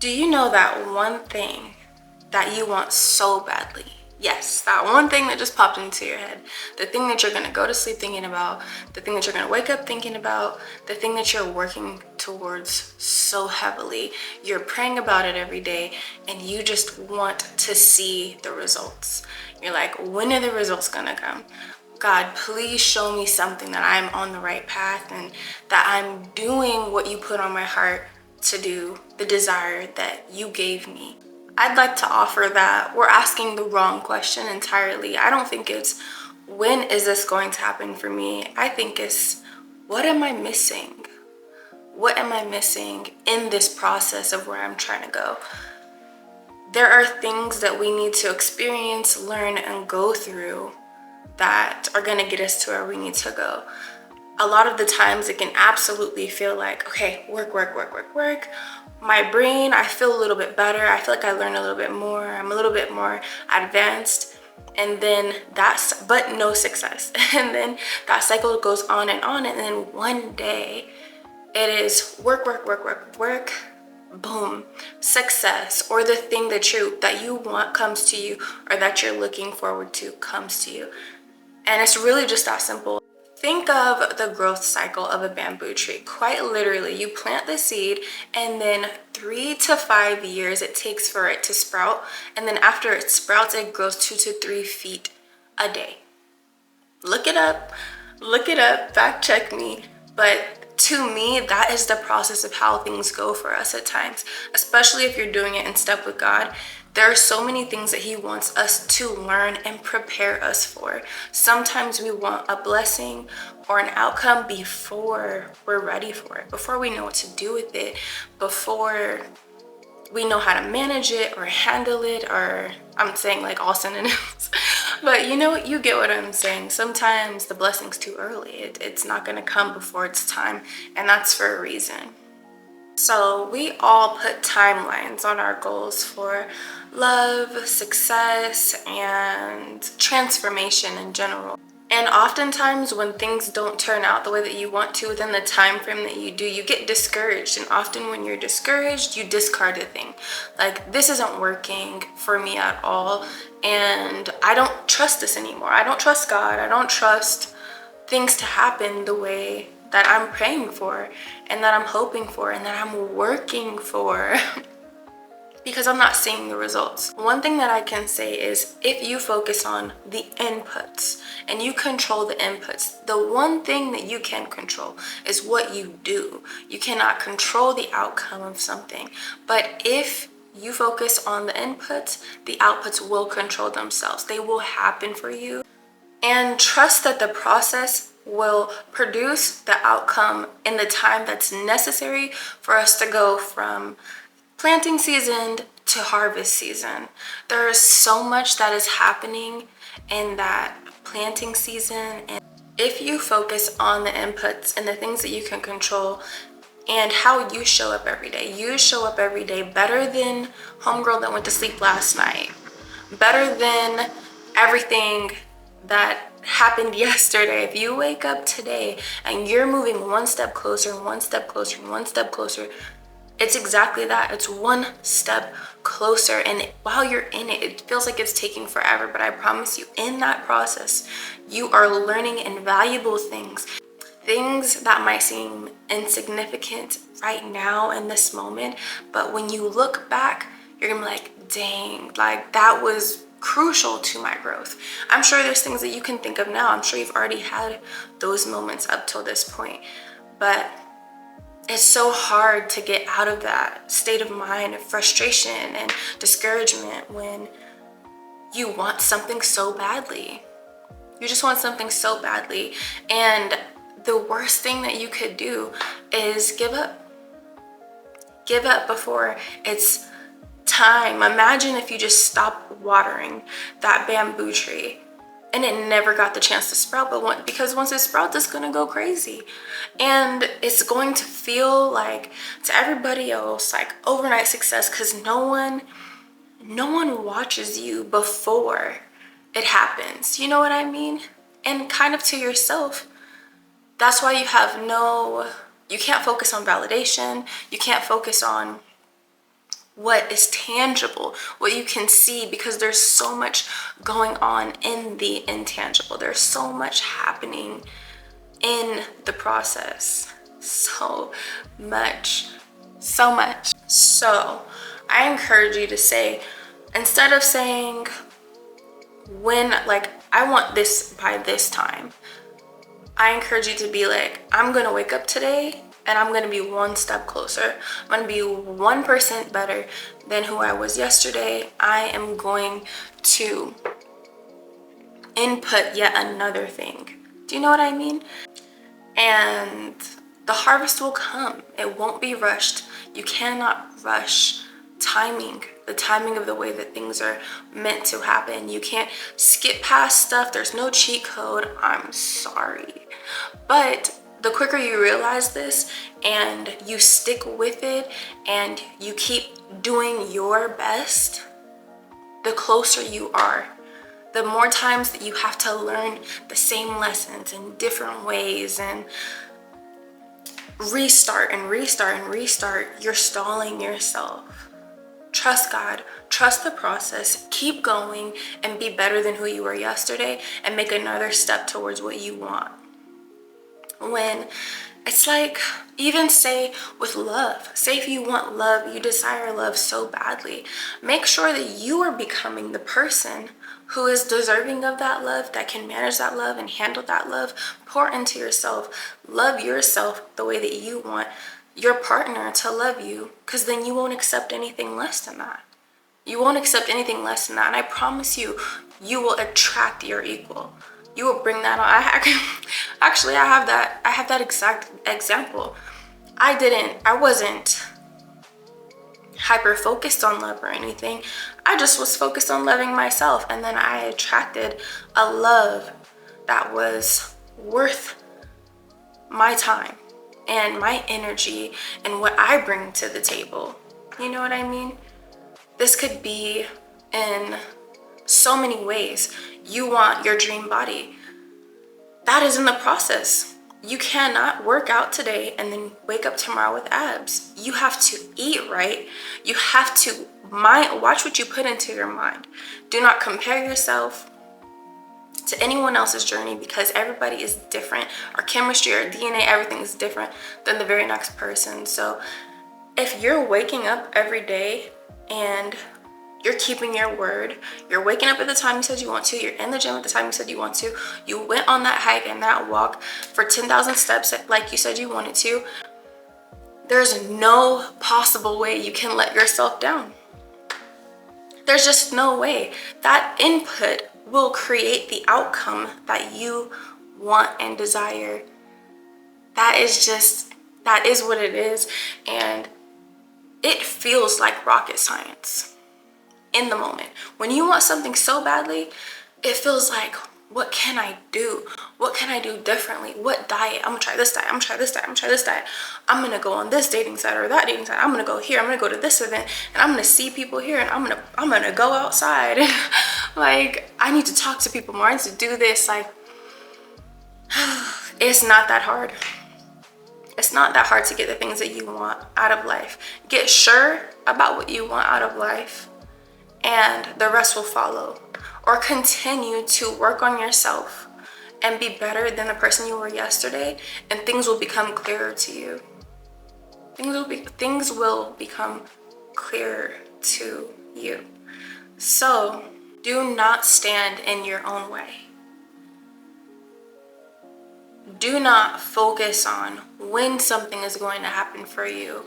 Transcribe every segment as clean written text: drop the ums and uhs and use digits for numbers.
Do you know that one thing that you want so badly? Yes, that one thing that just popped into your head. The thing that you're gonna go to sleep thinking about, the thing that you're gonna wake up thinking about, the thing that you're working towards so heavily. You're praying about it every day and you just want to see the results. You're like, when are the results gonna come? God, please show me something that I'm on the right path and that I'm doing what you put on my heart to do, the desire that you gave me. I'd like to offer that we're asking the wrong question entirely. I don't think it's when is this going to happen for me? I think it's what am I missing? What am I missing in this process of where I'm trying to go? There are things that we need to experience, learn, and go through that are going to get us to where we need to go. A lot of the times it can absolutely feel like, okay, work. My brain, I feel a little bit better. I feel like I learned a little bit more. I'm a little bit more advanced. And then but no success. And then that cycle goes on. And then one day it is work, boom, success, or the thing that you want comes to you, or that you're looking forward to comes to you. And it's really just that simple. Think of the growth cycle of a bamboo tree. Quite literally, you plant the seed and then 3 to 5 years it takes for it to sprout. And then after it sprouts, it grows 2 to 3 feet a day. Look it up, fact check me. But to me, that is the process of how things go for us at times, especially if you're doing it in step with God. There are so many things that he wants us to learn and prepare us for. Sometimes we want a blessing or an outcome before we're ready for it, before we know what to do with it, before we know how to manage it or handle it, or I'm saying like all synonyms. But you get what I'm saying. Sometimes the blessing's too early. It's not going to come before it's time, and that's for a reason. So we all put timelines on our goals for love, success, and transformation in general. And oftentimes when things don't turn out the way that you want to within the time frame that you do, you get discouraged. And often when you're discouraged, you discard the thing. Like, this isn't working for me at all. And I don't trust this anymore. I don't trust God. I don't trust things to happen the way that I'm praying for and that I'm hoping for and that I'm working for because I'm not seeing the results. One thing that I can say is if you focus on the inputs and you control the inputs, the one thing that you can control is what you do. You cannot control the outcome of something, but if you focus on the inputs, the outputs will control themselves. They will happen for you. And trust that the process will produce the outcome in the time that's necessary for us to go from planting season to harvest season. There is so much that is happening in that planting season. And if you focus on the inputs and the things that you can control and how you show up every day, you show up every day better than homegirl that went to sleep last night, better than everything that happened yesterday. If you wake up today and you're moving one step closer and one step closer and one step closer, it's exactly that. It's one step closer. And while you're in it, it feels like it's taking forever. But I promise you, in that process, you are learning invaluable things. Things that might seem insignificant right now in this moment. But when you look back, you're gonna be like, dang, like that was crucial to my growth. I'm sure there's things that you can think of now. I'm sure you've already had those moments up till this point. But it's so hard to get out of that state of mind of frustration and discouragement when you want something so badly. You just want something so badly. And the worst thing that you could do is give up. Give up before it's time. Imagine if you just stopped watering that bamboo tree and it never got the chance to sprout, because once it sprouts, it's gonna go crazy. And it's going to feel like, to everybody else, like overnight success, because no one watches you before it happens. You know what I mean? And kind of to yourself, that's why you can't focus on validation. You can't focus on what is tangible, what you can see, because there's so much going on in the intangible. There's so much happening in the process. So much. So much. So I encourage you to say, instead of saying when, like, I want this by this time, I encourage you to be like, I'm going to wake up today and I'm going to be one step closer. I'm going to be 1% better than who I was yesterday. I am going to input yet another thing. Do you know what I mean? And the harvest will come. It won't be rushed. You cannot rush timing, the timing of the way that things are meant to happen. You can't skip past stuff. There's no cheat code. I'm sorry. But the quicker you realize this and you stick with it and you keep doing your best, the closer you are. The more times that you have to learn the same lessons in different ways and restart and restart and restart, you're stalling yourself. Trust God, trust the process, keep going and be better than who you were yesterday and make another step towards what you want. When it's like, even say with love, say if you want love, you desire love so badly, make sure that you are becoming the person who is deserving of that love, that can manage that love and handle that love. Pour into yourself, love yourself the way that you want your partner to love you, because then you won't accept anything less than that. You won't accept anything less than that, and I promise you, you will attract your equal. You will bring that on. Actually, I have that exact example. I wasn't hyper focused on love or anything. I just was focused on loving myself, and then I attracted a love that was worth my time and my energy and what I bring to the table. You know what I mean? This could be in so many ways. You want your dream body. That is in the process. You cannot work out today and then wake up tomorrow with abs. You have to eat right. You have to watch what you put into your mind. Do not compare yourself to anyone else's journey, because everybody is different. Our chemistry, our DNA, everything is different than the very next person. So if you're waking up every day and you're keeping your word, you're waking up at the time you said you want to, you're in the gym at the time you said you want to, you went on that hike and that walk for 10,000 steps like you said you wanted to, there's no possible way you can let yourself down. There's just no way. That input will create the outcome that you want and desire. That is what it is. And it feels like rocket science in the moment. When you want something so badly, it feels like, what can I do? What can I do differently? What diet? I'm gonna try this diet. I'm gonna try this diet. I'm gonna try this diet. I'm gonna go on this dating site or that dating site. I'm gonna go here. I'm gonna go to this event and I'm gonna see people here and I'm gonna go outside. Like, I need to talk to people more. I need to do this. Like, it's not that hard. It's not that hard to get the things that you want out of life. Get sure about what you want out of life, and the rest will follow. Or continue to work on yourself and be better than the person you were yesterday, and things will become clearer to you. Things will become clearer to you. So do not stand in your own way. Do not focus on when something is going to happen for you.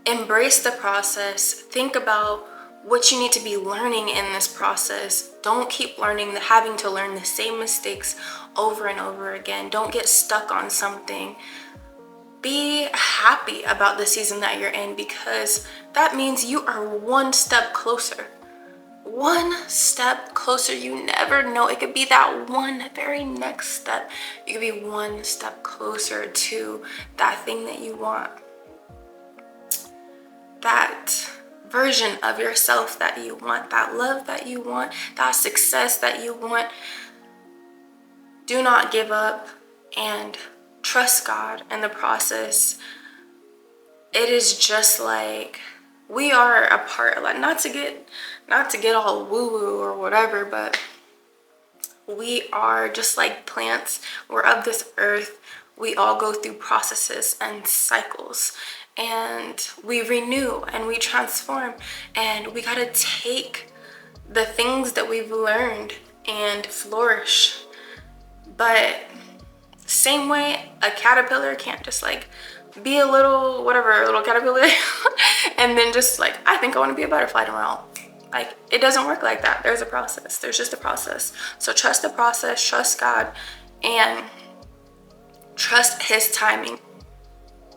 Embrace the process. Think about what you need to be learning in this process. Don't keep having to learn the same mistakes over and over again. Don't get stuck on something. Be happy about the season that you're in, because that means you are one step closer. One step closer. You never know. It could be that one very next step. You could be one step closer to that thing that you want. That version of yourself that you want, that love that you want, that success that you want. Do not give up and trust God in the process. It is just like we are a part, like, not to get all woo-woo or whatever, but we are just like plants. We're of this earth. We all go through processes and cycles, and we renew and we transform, and we got to take the things that we've learned and flourish. But same way, a caterpillar can't just like be a little whatever, a little caterpillar and then just like, I think I want to be a butterfly tomorrow. Like, it doesn't work like that. There's a process. There's just a process. So trust the process, trust God, and trust his timing.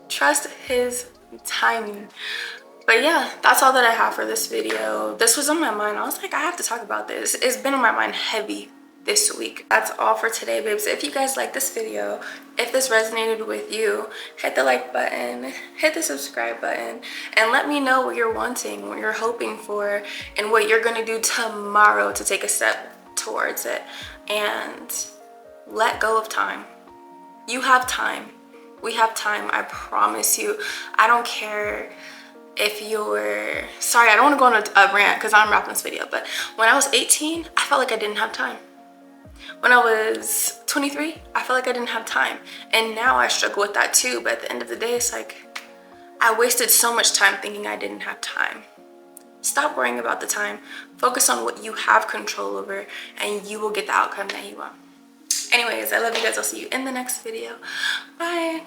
Trust his timing. But yeah, that's all that I have for this video. This was on my mind. I was like, I have to talk about this. It's been on my mind heavy this week. That's all for today, babes. If you guys like this video, if this resonated with you, hit the like button, hit the subscribe button, and let me know what you're wanting, what you're hoping for, and what you're gonna do tomorrow to take a step towards it. And let go of time. You have time. We have time. I promise you. I don't care if you're, sorry, I don't want to go on a rant because I'm wrapping this video, but when I was 18, I felt like I didn't have time. When I was 23, I felt like I didn't have time. And now I struggle with that too. But at the end of the day, it's like, I wasted so much time thinking I didn't have time. Stop worrying about the time. Focus on what you have control over, and you will get the outcome that you want. Anyways, I love you guys. I'll see you in the next video. Bye.